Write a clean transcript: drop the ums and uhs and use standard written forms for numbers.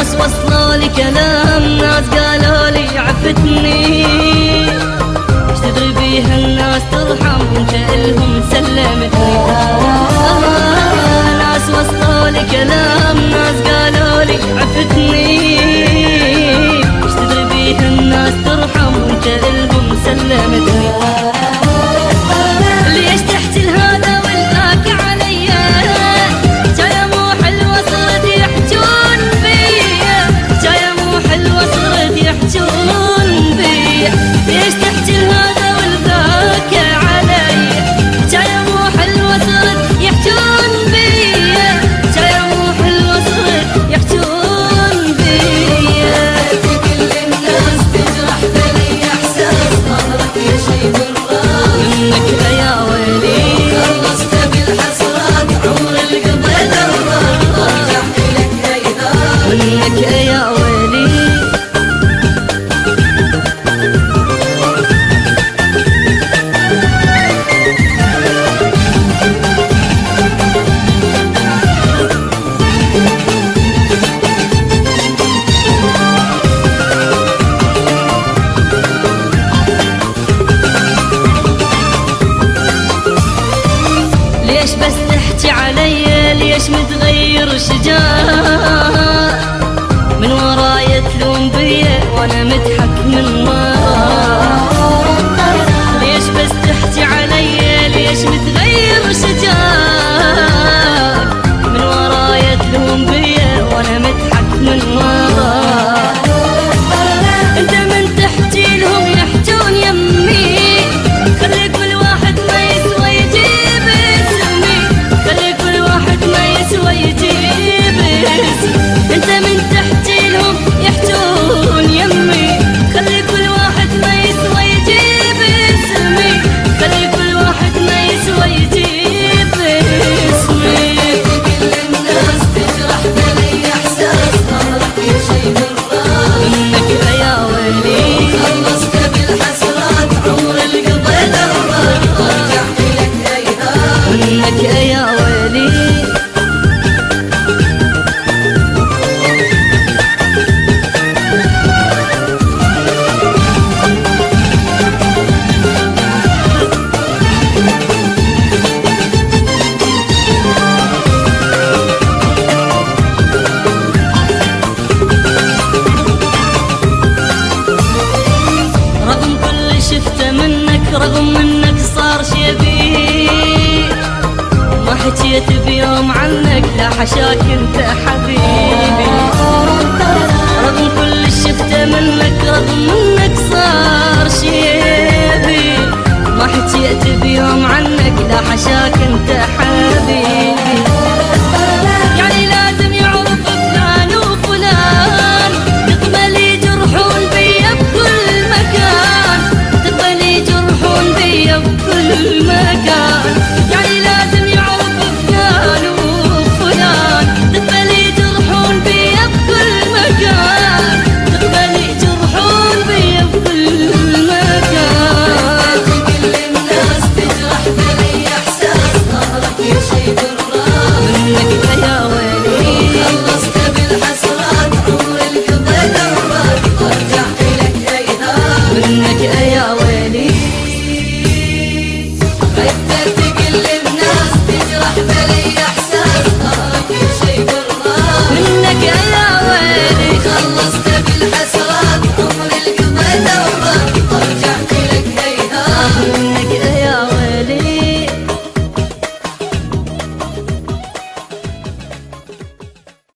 ناس وصلوا لي كلام، ناس قالوا لي عفتني، ايش تدري بيها الناس ترحم انت الهم سلمتني. ناس وصلوا لي كلام، ناس قالوا لي عفتني، ايش تدري بيها الناس ترحم انت الهم سلمتني. ليش تحكي لهذا والذاك عليا، جاية مو حلوة صرت يحجون بيا، جاية مو حلوة صرت يحجون بيا. ليش تحكي لهذا والذاك عليا، جاية مو حلوة صرت يحجون بيا، جاية مو حلوة صرت يحجون بيا. كل الناس تجرح بلي احساس ظهرك يا شي بالراس، منك يا ويلي خلصت بالحسرات عمر القضيت الراس، رجعت لك ايهام منك يا ويلي. ليش بس تحكي علي، ليش متغير شجاع، من وراي تلوم بيا وانا مضحك من ورا. ليش بس تحكي علي، ليش متغير شجاع، من وراي تلوم بيا وانا مضحك من ورا. انت من تحكي لهم يحجون يمي، خلي كل واحد ما يسوى يجيب اسمي، خلي كل واحد ما يسوى يجيب اسمي. انت من تحكي لهم يحجون يمي، خلي كل واحد ما يسوى يجيب اسمي، خلي كل واحد ما يسوى يجيب اسمي. كل الناس تجرح بلي احساس ظهرك يا شي بالراس، منك يا ويلي خلصت بالحسرات عمر القضيت الراس، رجعت لك ايهام منك يا ويلي. رغم كل شفته منك، رغم منك صار شيبي، ما حكيت بيوم عنك لا حشاك انت حبيبي. رغم كل شفته منك، رغم منك صار شيبي، ما حكيت بيوم عنك لا حشاك